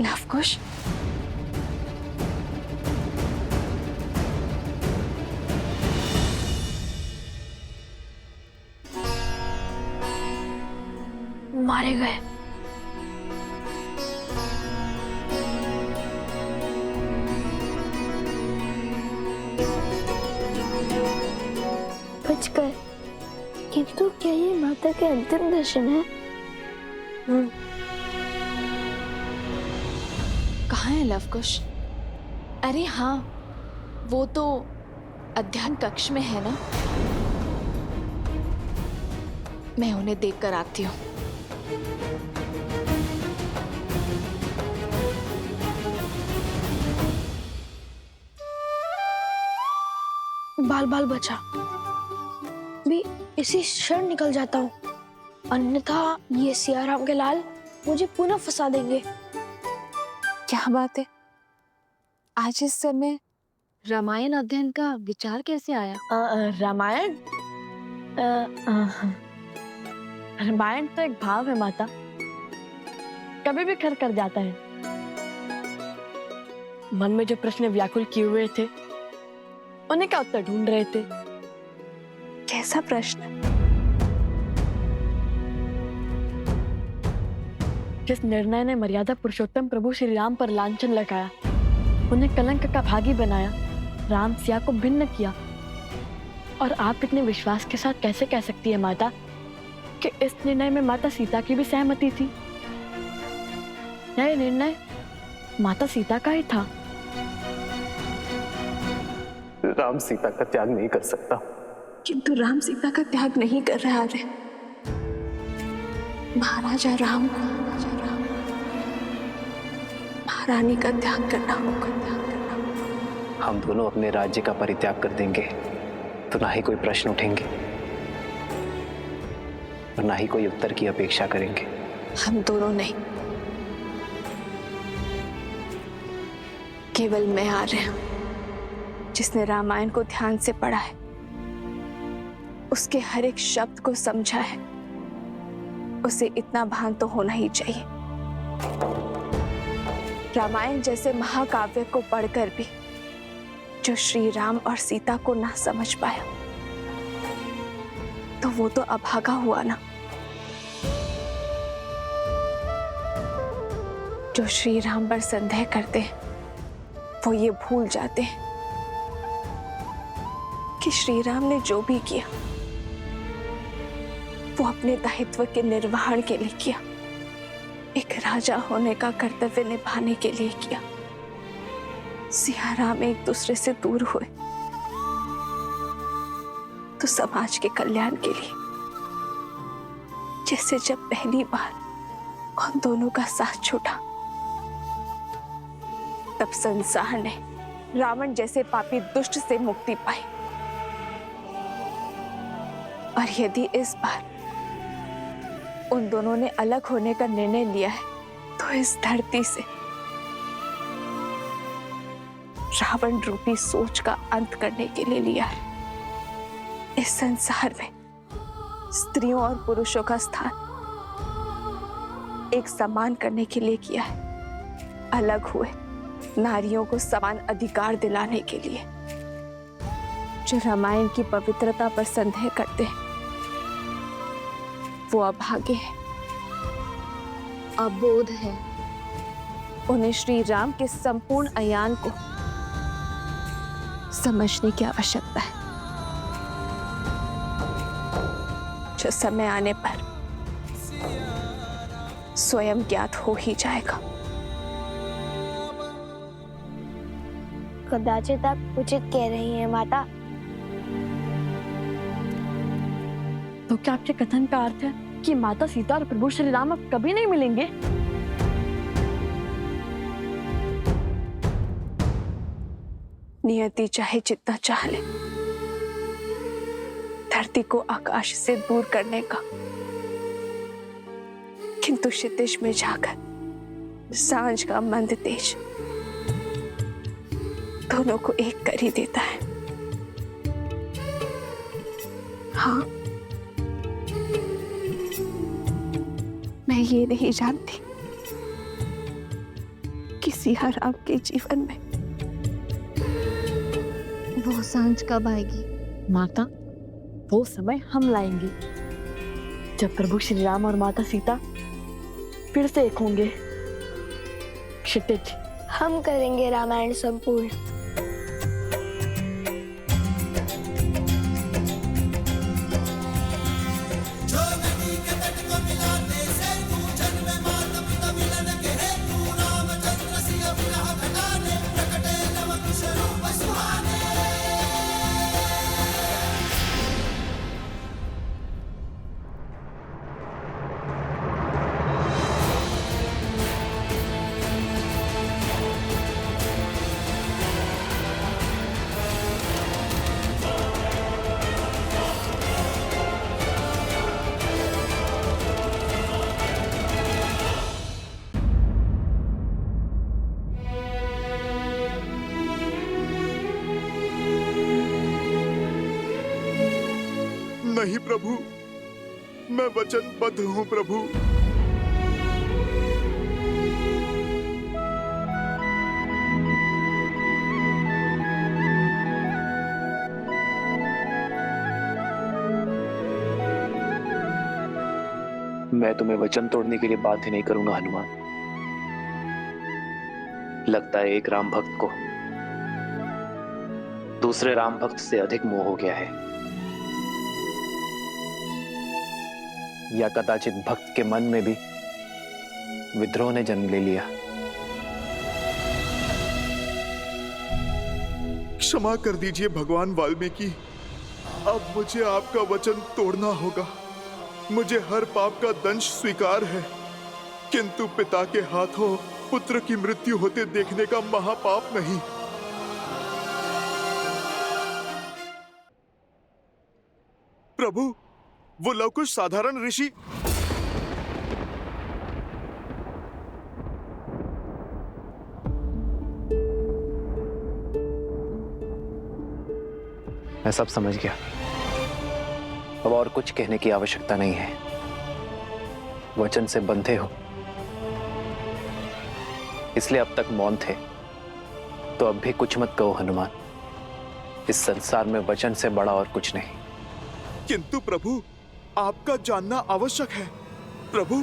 लवकुश, मारे गए। बच गए, किंतु क्या ये माता के अंतिम दर्शन है? कहाँ है लवकुश? अरे हाँ, वो तो अध्ययन कक्ष में है ना। मैं उन्हें देख कर आती हूँ। बाल बाल बचा, भी इसी क्षण निकल जाता हूँ, अन्यथा ये सियाराम के लाल मुझे पुनः फंसा देंगे। क्या बात है, आज इस समय रामायण अध्ययन का विचार कैसे आया? रामायण रामायण तो एक भाव है माता, कभी भी खर कर जाता है। मन में जो प्रश्न व्याकुल किए हुए थे, उन्हें का उत्तर ढूंढ रहे थे। कैसा प्रश्न? जिस निर्णय ने मर्यादा पुरुषोत्तम प्रभु श्री राम पर लांछन लगाया, उन्हें कलंक का भागी बनाया, राम सिया को भिन्न किया, और आप इतने विश्वास के साथ कैसे कह सकती है माता कि इस निर्णय में माता सीता की भी सहमति थी? यह निर्णय माता सीता का ही था। राम सीता का त्याग नहीं कर सकता। किंतु राम सीता का त्याग नहीं कर रहा है। महाराजा राम को महारानी का त्याग करना होगा। हम दोनों अपने राज्य का परित्याग कर देंगे तो ना ही कोई प्रश्न उठेंगे और ना ही कोई उत्तर की अपेक्षा करेंगे। हम दोनों नहीं, केवल मैं आ रहे हूं, जिसने रामायण को ध्यान से पढ़ा है, उसके हर एक शब्द को समझा है, उसे इतना भान तो होना ही चाहिए। रामायण जैसे महाकाव्य को पढ़कर भी जो श्री राम और सीता को ना समझ पाया, तो वो तो अभागा हुआ ना। जो श्री राम पर संदेह करते हैं, वो ये भूल जाते हैं कि श्री राम ने जो भी किया, वो अपने दायित्व के निर्वहन के लिए किया, एक राजा होने का कर्तव्य निभाने के लिए किया। सिया राम एक दूसरे से दूर हुए तो समाज के कल्याण के लिए, जैसे जब पहली बार उन दोनों का साथ छूटा, तब संसार ने रावण जैसे पापी दुष्ट से मुक्ति पाई। और यदि इस बार उन दोनों ने अलग होने का निर्णय लिया है, तो इस धरती से रावण रूपी सोच का अंत करने के लिए लिया है। इस संसार में स्त्रियों और पुरुषों का स्थान एक समान करने के लिए किया है। अलग हुए नारियों को समान अधिकार दिलाने के लिए। जो रामायण की पवित्रता पर संदेह करते हैं, वो अभागे हैं, अबोध है। उन्हें श्री राम के संपूर्ण अयान को समझने की आवश्यकता है, जो समय आने पर स्वयं ज्ञात हो ही जाएगा। कदाचित आप उचित कह रही हैं माता। तो क्या आपके कथन का अर्थ है कि माता सीता और प्रभु श्री राम अब कभी नहीं मिलेंगे? नियति चाहे जितना चाह ले, धरती को आकाश से दूर करने का, किंतु क्षितिज में जाकर सांझ का मंद तेज दोनों को एक कर ही देता है। हाँ, मैं ये नहीं जानती सिया राम के जीवन में। वो सांझ कब आएगी? माता, वो समय हम लाएंगे जब प्रभु श्री राम और माता सीता फिर से एक होंगे। क्षितिज, हम करेंगे रामायण संपूर्ण। नहीं प्रभु, मैं वचनबद्ध हूं प्रभु। मैं तुम्हें वचन तोड़ने के लिए बाध्य नहीं करूंगा हनुमान। लगता है एक राम भक्त को दूसरे राम भक्त से अधिक मोह हो गया है, या कदाचित भक्त के मन में भी विद्रोह ने जन्म ले लिया। क्षमा कर दीजिए भगवान वाल्मीकि, अब मुझे आपका वचन तोड़ना होगा। मुझे हर पाप का दंश स्वीकार है, किंतु पिता के हाथों पुत्र की मृत्यु होते देखने का महापाप नहीं। प्रभु, वो लवकुश साधारण ऋषि। मैं सब समझ गया, अब और कुछ कहने की आवश्यकता नहीं है। वचन से बंधे हो इसलिए अब तक मौन थे, तो अब भी कुछ मत कहो हनुमान। इस संसार में वचन से बड़ा और कुछ नहीं। किंतु प्रभु, आपका जानना आवश्यक है। प्रभु,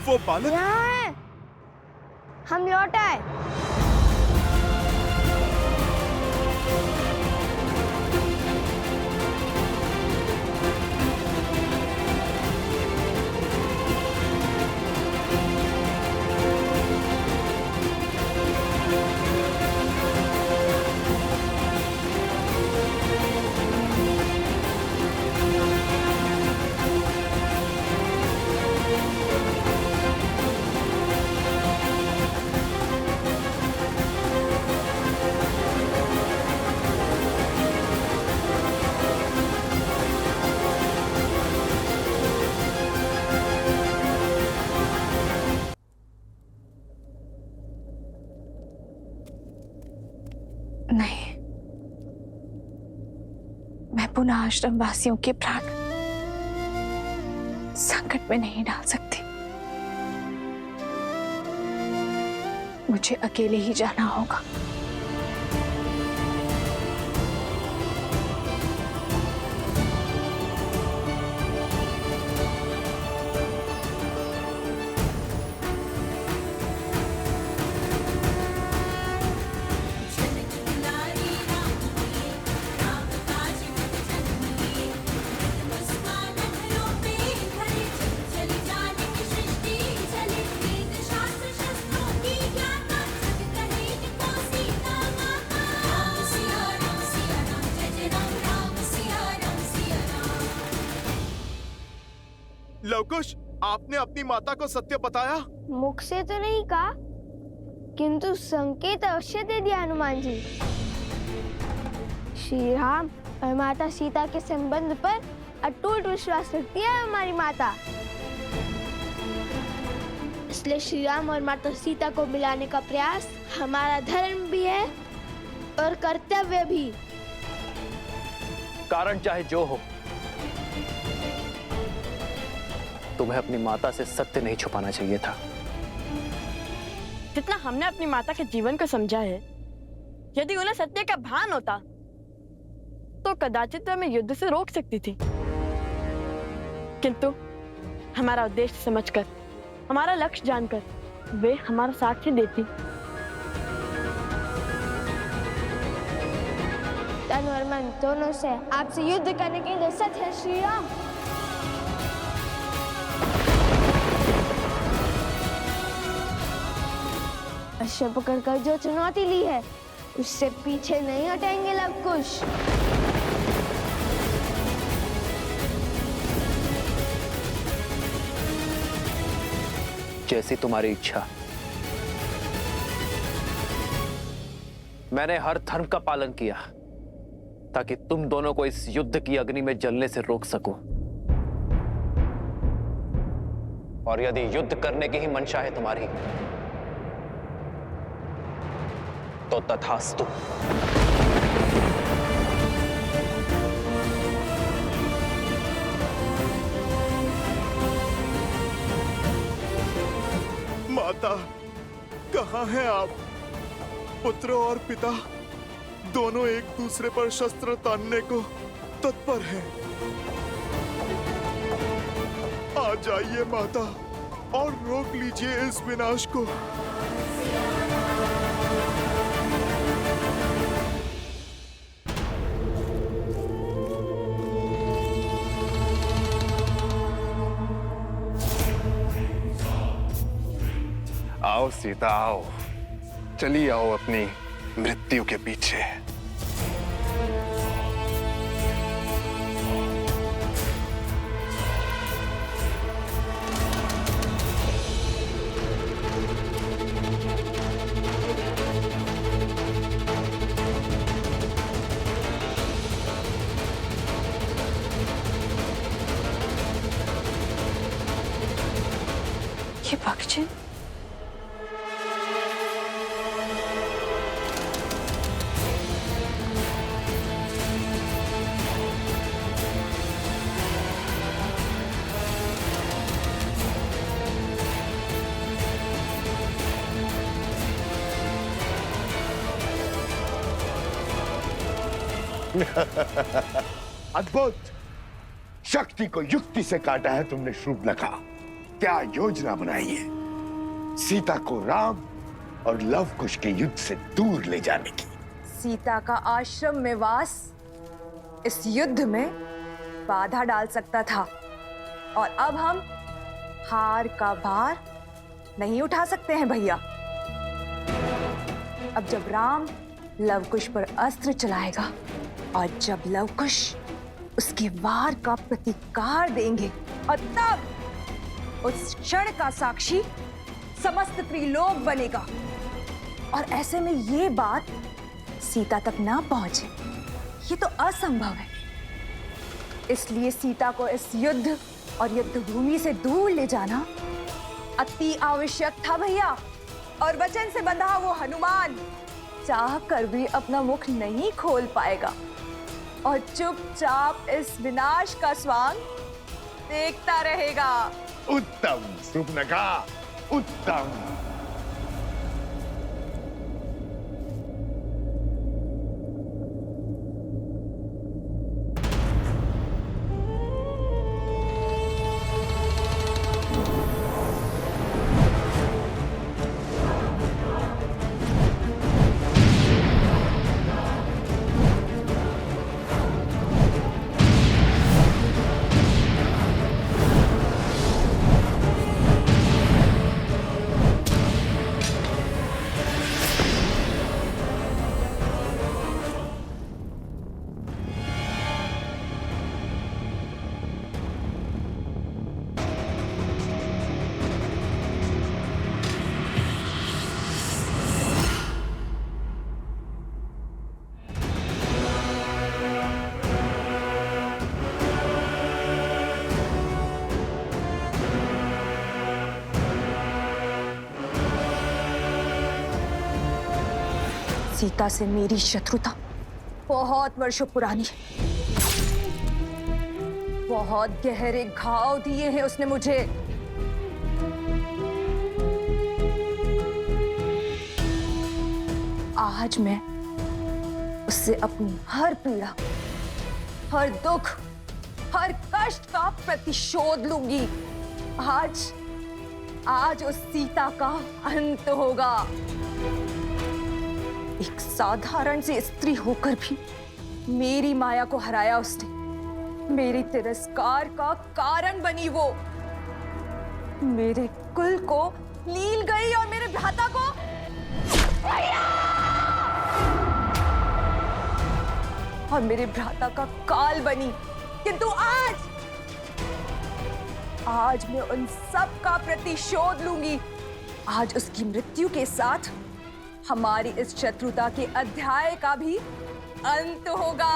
वो बालक यहाँ है। हम लौट आए। नहीं, मैं पुनः आश्रम वासियों के प्राण संकट में नहीं डाल सकती। मुझे अकेले ही जाना होगा। लवकुश, आपने अपनी माता को सत्य बताया? मुख से तो नहीं कहा, किंतु संकेत अवश्य दे दिया हनुमान जी। श्री राम और माता सीता के संबंध पर अटूट विश्वास रखती है हमारी माता। इसलिए श्री राम और माता सीता को मिलाने का प्रयास हमारा धर्म भी है और कर्तव्य भी। कारण चाहे जो हो, तुम्हें अपनी माता से सत्य नहीं छुपाना चाहिए था। जितना हमने अपनी माता के जीवन को समझा है, यदि उन्हें सत्य का भान होता तो कदाचित हमें युद्ध से रोक सकती थी, किंतु हमारा उद्देश्य समझकर, हमारा लक्ष्य जानकर वे हमारा साथ ही देती। तन और मन दोनों से आपसे युद्ध करने की दस्सत है श्री राम। अश्व पकड़कर जो चुनौती ली है उससे पीछे नहीं हटेंगे लवकुश। जैसी तुम्हारी इच्छा। मैंने हर धर्म का पालन किया ताकि तुम दोनों को इस युद्ध की अग्नि में जलने से रोक सकूं। और यदि युद्ध करने की ही मंशा है तुम्हारी तो तथास्तु। माता, कहाँ हैं आप? पुत्र और पिता दोनों एक दूसरे पर शस्त्र तानने को तत्पर हैं। आ जाइए माता और रोक लीजिए इस विनाश को। आओ सीता आओ, चली आओ अपनी मृत्यु के पीछे। ये भक्षण अद्भुत! शक्ति को युक्ति से काटा है तुमने शूर्पणखा। क्या योजना बनाई है सीता को राम और लवकुश के युद्ध से दूर ले जाने की? सीता का आश्रम में वास इस युद्ध में बाधा डाल सकता था और अब हम हार का भार नहीं उठा सकते हैं भैया। अब जब राम लवकुश पर अस्त्र चलाएगा और जब लवकुश उसके वार का प्रतिकार देंगे और तब उस क्षण का साक्षी समस्त त्रिलोक बनेगा और ऐसे में ये बात सीता तक ना पहुंचे, ये तो असंभव है। इसलिए सीता को इस युद्ध और युद्ध भूमि से दूर ले जाना अति आवश्यक था भैया। और वचन से बंधा वो हनुमान चाह कर भी अपना मुख नहीं खोल पाएगा और चुपचाप इस विनाश का स्वांग देखता रहेगा। उत्तम शूर्पणखा, उत्तम। सीता से मेरी शत्रुता बहुत वर्षों पुरानी है। बहुत गहरे घाव दिए हैं उसने मुझे। आज मैं उससे अपनी हर पीड़ा, हर दुख, हर कष्ट का प्रतिशोध लूंगी। आज उस सीता का अंत होगा। एक साधारण सी स्त्री होकर भी मेरी माया को हराया उसने। मेरे तिरस्कार का कारण बनी वो। मेरे कुल को लील गई और मेरे भ्राता को और मेरे भ्राता का काल बनी। किंतु आज मैं उन सब का प्रतिशोध लूंगी। आज उसकी मृत्यु के साथ हमारी इस शत्रुता के अध्याय का भी अंत होगा।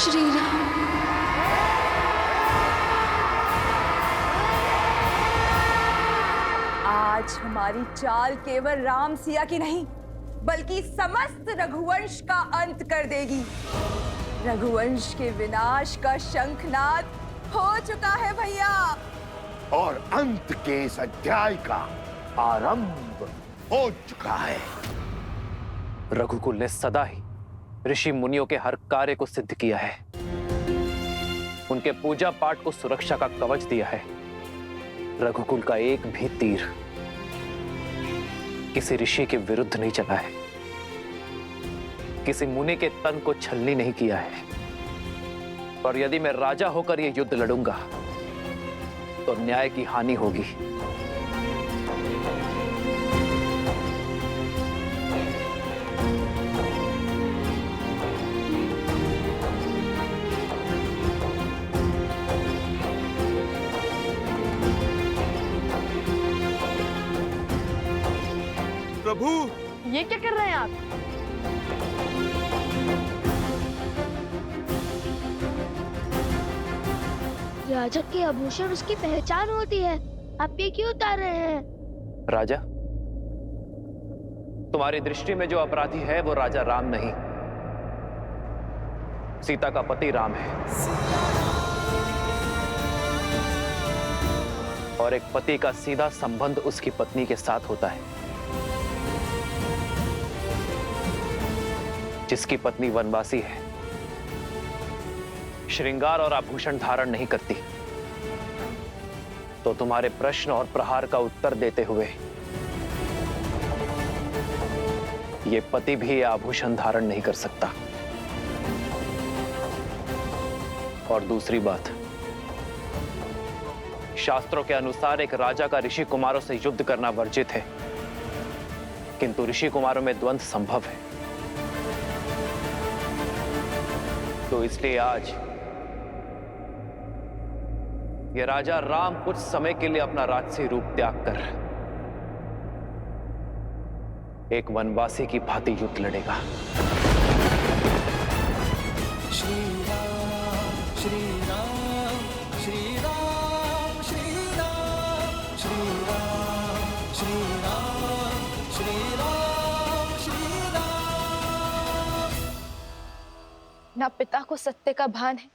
श्री राम। आज हमारी चाल केवल राम सिया की नहीं, बल्कि समस्त रघुवंश का अंत कर देगी। रघुवंश के विनाश का शंखनाद हो चुका है भैया। और अंत के इस अध्याय का आरंभ हो चुका है। रघुकुल ने सदा ही ऋषि मुनियों के हर कार्य को सिद्ध किया है। उनके पूजा पाठ को सुरक्षा का कवच दिया है। रघुकुल का एक भी तीर किसी ऋषि के विरुद्ध नहीं चला है। किसी मुनि के तन को छलनी नहीं किया है। और यदि मैं राजा होकर यह युद्ध लड़ूंगा तो न्याय की हानि होगी। प्रभु, ये क्या कर रहे हैं आप? राजा के आभूषण उसकी पहचान होती है। आप ये क्यों उतार रहे हैं? राजा, तुम्हारी दृष्टि में जो अपराधी है वो राजा राम नहीं, सीता का पति राम है। और एक पति का सीधा संबंध उसकी पत्नी के साथ होता है। जिसकी पत्नी वनवासी है, श्रृंगार और आभूषण धारण नहीं करती, तो तुम्हारे प्रश्न और प्रहार का उत्तर देते हुए ये पति भी ये आभूषण धारण नहीं कर सकता। और दूसरी बात, शास्त्रों के अनुसार एक राजा का ऋषि कुमारों से युद्ध करना वर्जित है, किंतु ऋषि कुमारों में द्वंद्व संभव है। तो इसलिए आज ये राजा राम कुछ समय के लिए अपना राजसी रूप त्याग कर एक वनवासी की भांति युद्ध लड़ेगा। श्री राम श्री राम श्री राम श्री राम श्री राम श्री राम श्री राम श्री राम। ना पिता को सत्य का भान है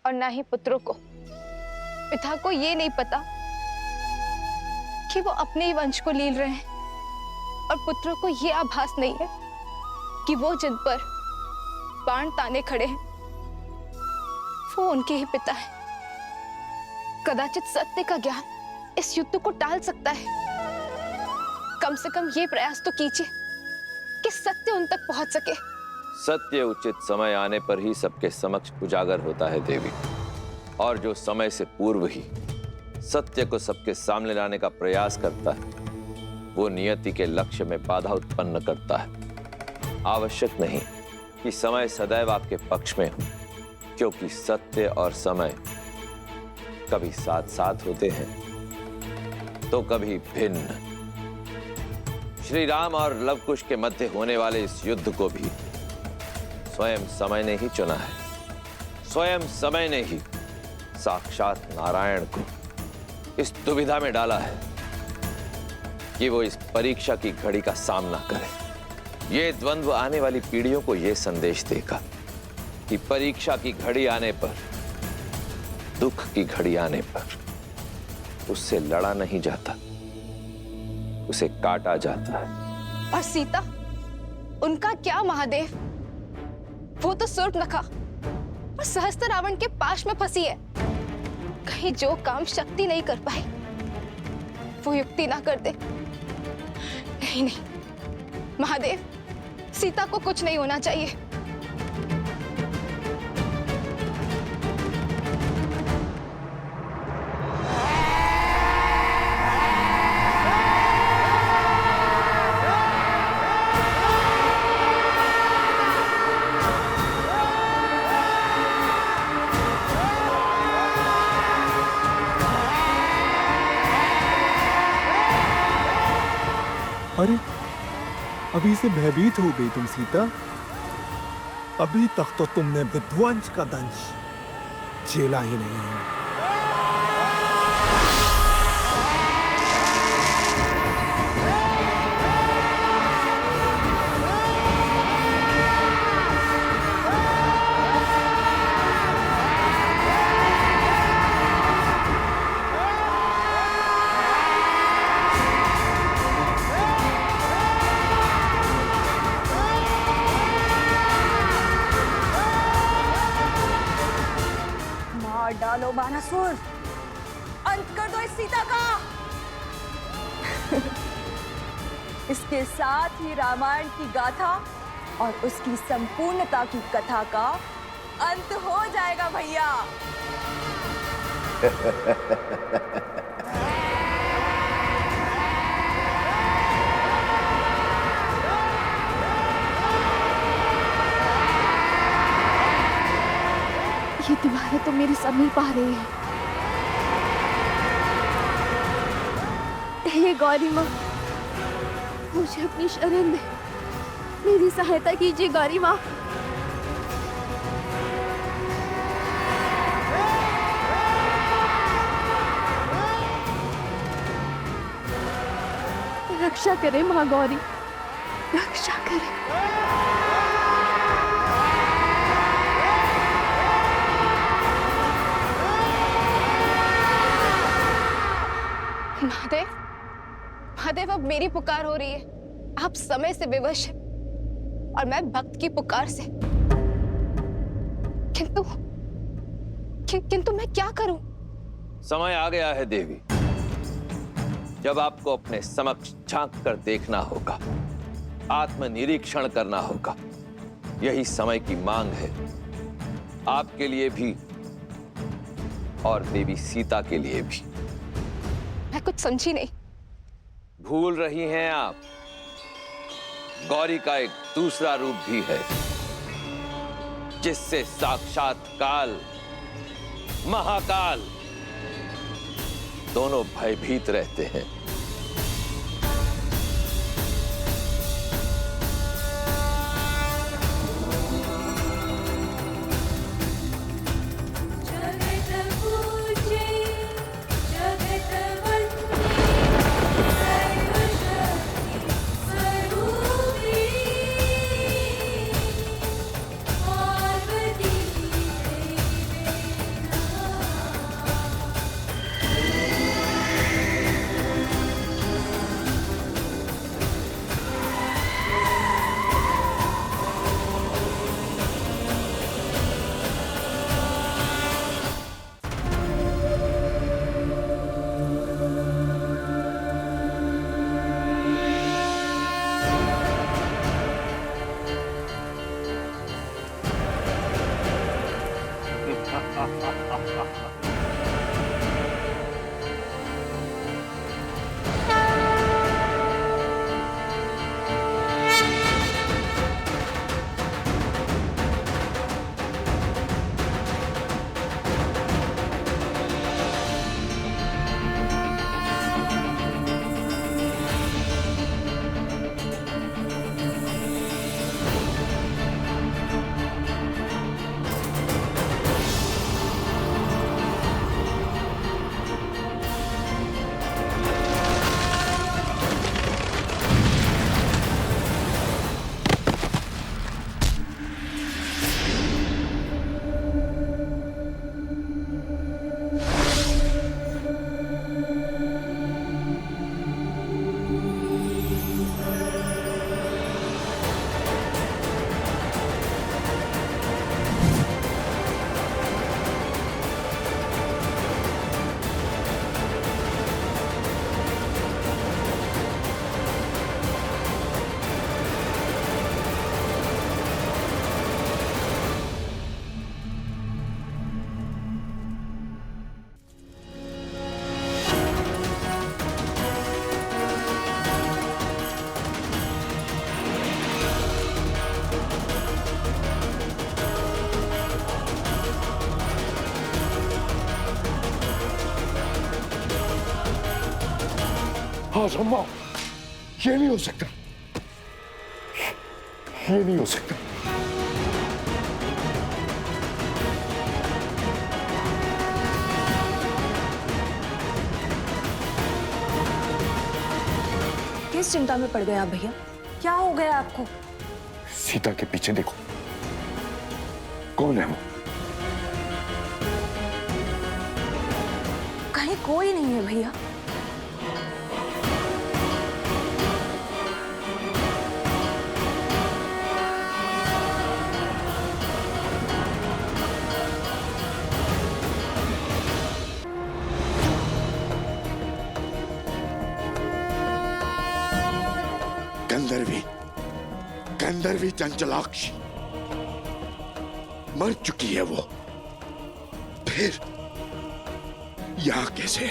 और ना ही पुत्रों को। पिता को ये नहीं पता कि वो अपने ही वंश को लील रहे हैं और पुत्रों को ये आभास नहीं है कि वो जिन पर बाण ताने खड़े हैं वो उनके ही पिता हैं। कदाचित सत्य का ज्ञान इस युद्ध को टाल सकता है। कम से कम ये प्रयास तो कीजिए कि सत्य उन तक पहुंच सके। सत्य उचित समय आने पर ही सबके समक्ष उजागर होता है देवी, और जो समय से पूर्व ही सत्य को सबके सामने लाने का प्रयास करता है वो नियति के लक्ष्य में बाधा उत्पन्न करता है। आवश्यक नहीं कि समय सदैव आपके पक्ष में हो, क्योंकि सत्य और समय कभी साथ साथ होते हैं तो कभी भिन्न। श्री राम और लवकुश के मध्य होने वाले इस युद्ध को भी स्वयं समय ने ही चुना है। स्वयं समय ने ही साक्षात नारायण को इस दुविधा में डाला है कि वो इस परीक्षा की घड़ी का सामना करे। ये द्वंद्व आने वाली पीढ़ियों को ये संदेश देगा कि परीक्षा की घड़ी आने पर, दुख की घड़ी आने पर उससे लड़ा नहीं जाता, उसे काटा जाता है। और सीता, उनका क्या महादेव? वो तो सूर्पनखा और सहस्त्र रावण के पाश में फंसी है। कहीं जो काम शक्ति नहीं कर पाई वो युक्ति ना कर दे। नहीं नहीं महादेव, सीता को कुछ नहीं होना चाहिए। अरे अभी से भयभीत हो गई तुम सीता। अभी तक तो तुमने विध्वंस का दंश झेला ही नहीं है। डालो बानासुर, अंत कर दो इस सीता का। इसके साथ ही रामायण की गाथा और उसकी संपूर्णता की कथा का अंत हो जाएगा भैया। ये दीवारें तो मेरी समीप आ रही है। हे गौरी माँ, मुझे अपनी शरण दे, मेरी सहायता कीजिए गौरी माँ। रक्षा करे माँ गौरी, रक्षा करे। महादेव, महादेव, अब मेरी पुकार हो रही है। आप समय से विवश हैं और मैं भक्त की पुकार से। किंतु मैं क्या करूं? समय आ गया है देवी, जब आपको अपने समक्ष झांक कर देखना होगा, आत्मनिरीक्षण करना होगा। यही समय की मांग है, आपके लिए भी और देवी सीता के लिए भी। मैं कुछ समझी नहीं। भूल रही हैं आप, गौरी का एक दूसरा रूप भी है, जिससे साक्षात काल, महाकाल दोनों भयभीत रहते हैं। हाँ सम्मा, ये नहीं हो सकता, ये नहीं हो सकता। किस चिंता में पड़ गए आप भैया? क्या हो गया आपको? सीता के पीछे देखो, कौन है वो? कहीं कोई नहीं है भैया। गंधर्वी चंचलाक्षी मर चुकी है वो, फिर यहाँ कैसे?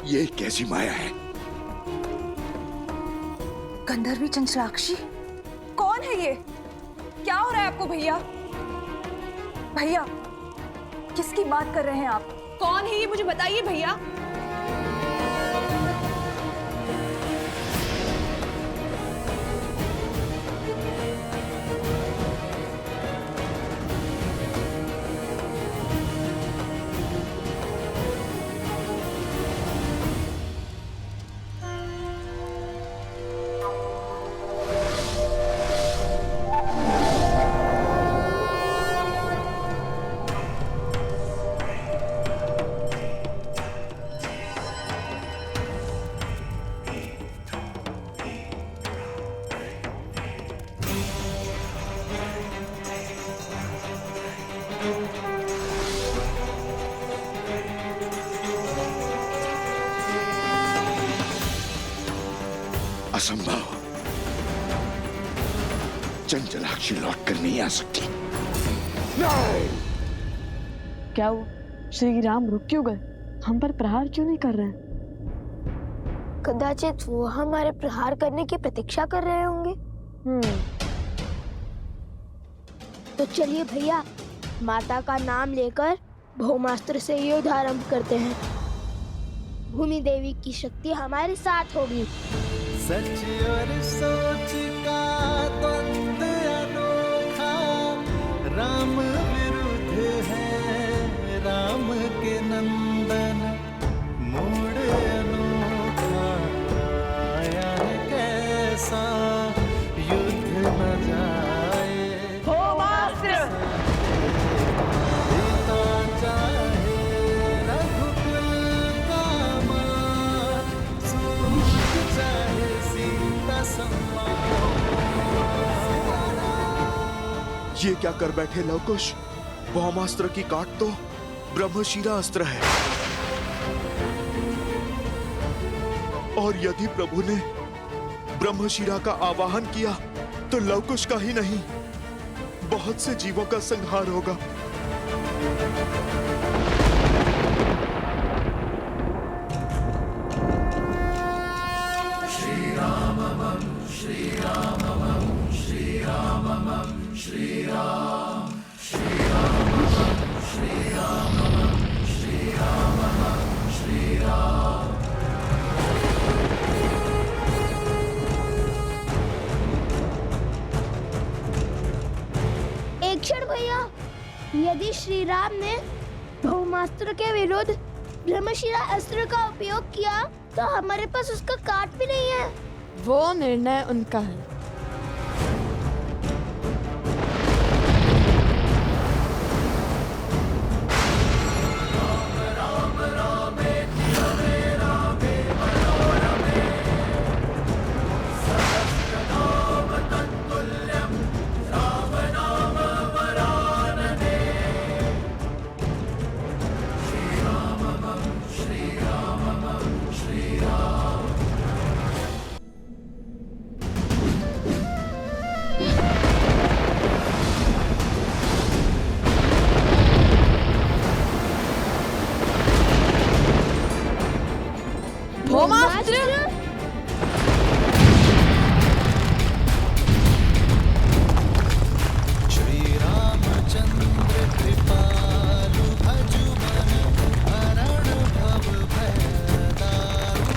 ये कैसी माया है? गंधर्वी चंचलाक्षी कौन है ये? क्या हो रहा है आपको भैया? भैया किसकी बात कर रहे हैं आप? कौन है ये मुझे बताइए भैया। असंभव, चंचलाक्षी लौट कर नहीं आ सकती। नहीं! क्या हुआ? श्री राम रुक क्यों गए? हम पर प्रहार क्यों नहीं कर रहे? कदाचित वो हमारे प्रहार करने की प्रतीक्षा कर रहे होंगे। तो चलिए भैया, माता का नाम लेकर भौमास्त्र से युद्ध आरंभ करते हैं। भूमि देवी की शक्ति हमारे साथ होगी। सच और सोच का द्वंद अनोखा, राम विरुद्ध है राम के नंदन, मोड़ अनोखा आया है कैसा, युद्ध न जाए पिता चाहे रघुकुल का मान, सूत चाहे सीता सम्मान। ये क्या कर बैठे लवकुश? ब्रह्मास्त्र की काट तो ब्रह्मशिरा अस्त्र है, और यदि प्रभु ने ब्रह्मशिरा का आवाहन किया तो लवकुश का ही नहीं, बहुत से जीवों का संहार होगा। एक क्षण भैया, यदि श्री राम ने ब्रह्मास्त्र के विरुद्ध ब्रह्मशिरा अस्त्र का उपयोग किया तो हमारे पास उसका काट भी नहीं है। वो निर्णय उनका है। श्री रामचंद्र कृपालु भजुमन, हरण भव भय दारुण।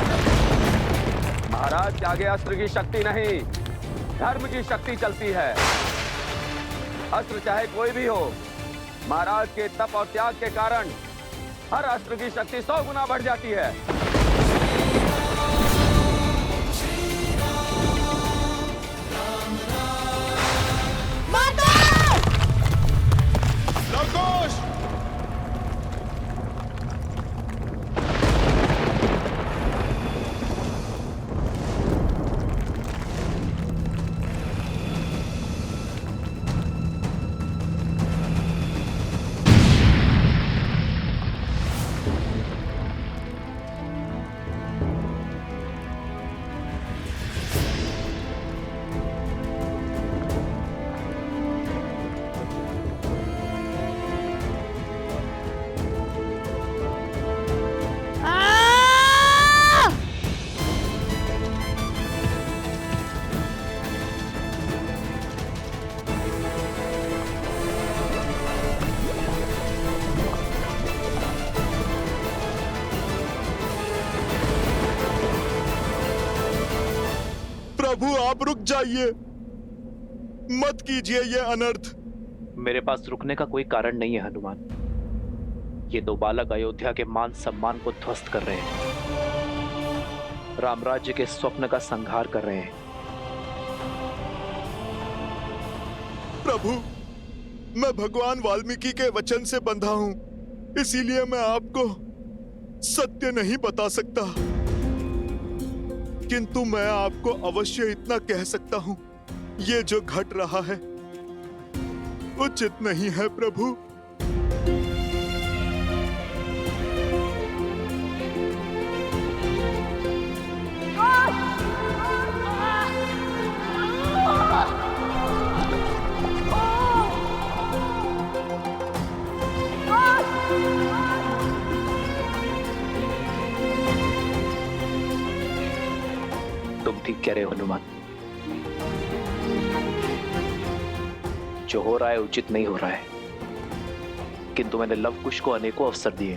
महाराज के आगे अस्त्र की शक्ति नहीं, धर्म की शक्ति चलती है। अस्त्र चाहे कोई भी हो, महाराज के तप और त्याग के कारण हर अस्त्र की शक्ति 100 गुना बढ़ जाती है। लवकुश! प्रभु आप रुक जाइए, मत कीजिए ये अनर्थ। मेरे पास रुकने का कोई कारण नहीं है हनुमान। ये दो बालक अयोध्या के मान सम्मान को ध्वस्त कर रहे हैं, रामराज्य के स्वप्न का संहार कर रहे हैं। प्रभु, मैं भगवान वाल्मीकि के वचन से बंधा हूं, इसीलिए मैं आपको सत्य नहीं बता सकता, किंतु मैं आपको अवश्य इतना कह सकता हूं, ये जो घट रहा है उचित नहीं है प्रभु। तुम ठीक कह रहे हो हनुमान, जो हो रहा है उचित नहीं हो रहा है, किंतु मैंने लव कुश को अनेकों अवसर दिए।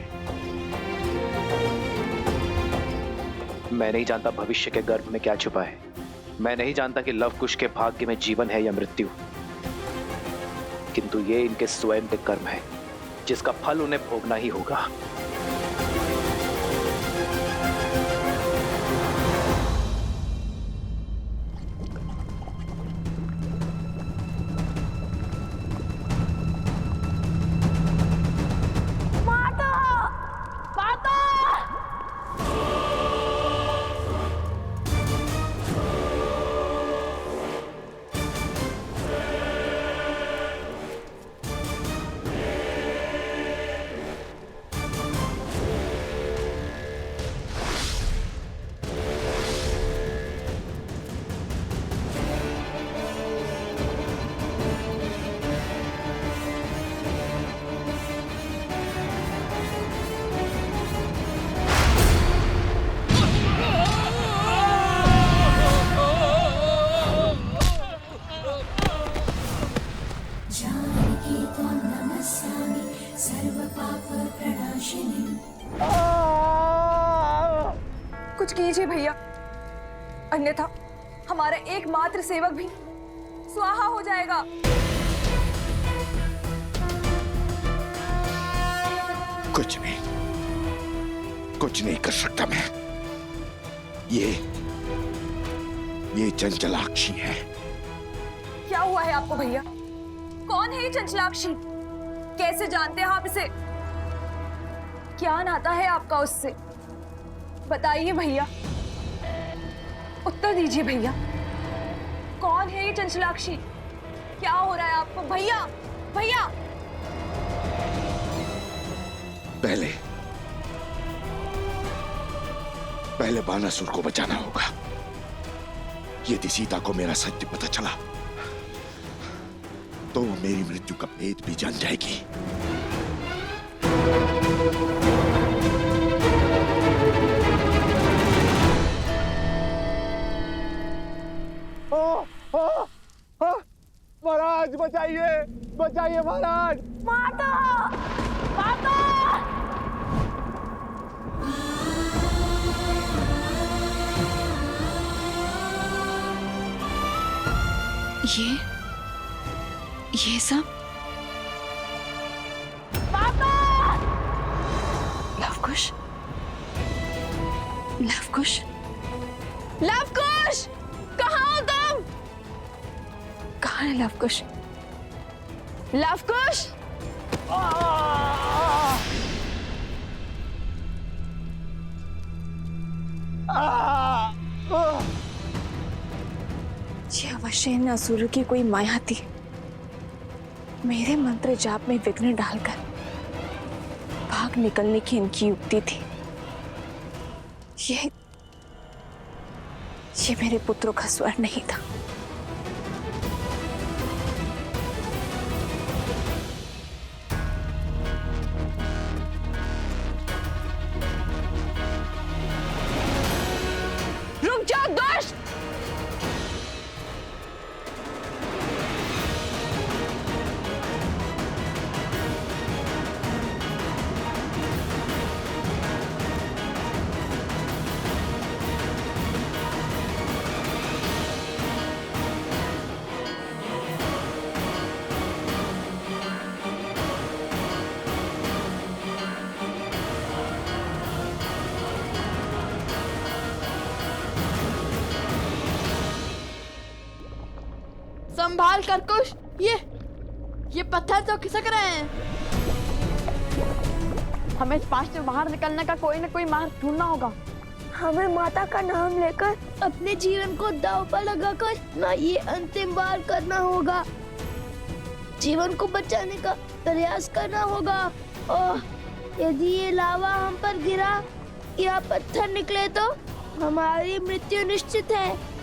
मैं नहीं जानता भविष्य के गर्भ में क्या छुपा है। मैं नहीं जानता कि लव कुश के भाग्य में जीवन है या मृत्यु, किंतु ये इनके स्वयं के कर्म है जिसका फल उन्हें भोगना ही होगा। कुछ कीजिए भैया, अन्यथा हमारा एकमात्र सेवक भी स्वाहा हो जाएगा। कुछ नहीं कर सकता मैं। ये चंचलाक्षी है। क्या हुआ है आपको भैया? कौन है ये चंचलाक्षी? कैसे जानते हैं आप इसे? क्या नाता है आपका उससे? बताइए भैया, उत्तर दीजिए भैया। कौन है ये चंचलाक्षी? क्या हो रहा है आपको भैया? भैया पहले बानासुर को बचाना होगा। यदि सीता को मेरा सत्य पता चला तो वो मेरी मृत्यु का भेद भी जान जाएगी। महाराज बचाइए, बचाइए महाराज। माता! माता! ये सब लवकुश, लवकुश, लवकुश, कहाँ हो तुम? कहाँ है लवकुश? लवकुश! ये अवश्य इन असुरों की कोई माया थी, मेरे मंत्र जाप में विघ्न डालकर भाग निकलने की इनकी युक्ति थी। ये मेरे पुत्रों का स्वर नहीं था। रुक जाओ दुष्ट! संभाल कर कुश, ये पत्थर तो खिसक रहे हैं। हमें इस पास से बाहर निकलने का कोई न कोई मार्ग ढूंढना होगा। हमें माता का नाम लेकर अपने जीवन को दांव पर लगाकर ना ये अंतिम बार करना होगा। जीवन को बचाने का प्रयास करना होगा। और यदि ये लावा हम पर गिरा या पत्थर निकले तो हमारी मृत्यु निश्चित है।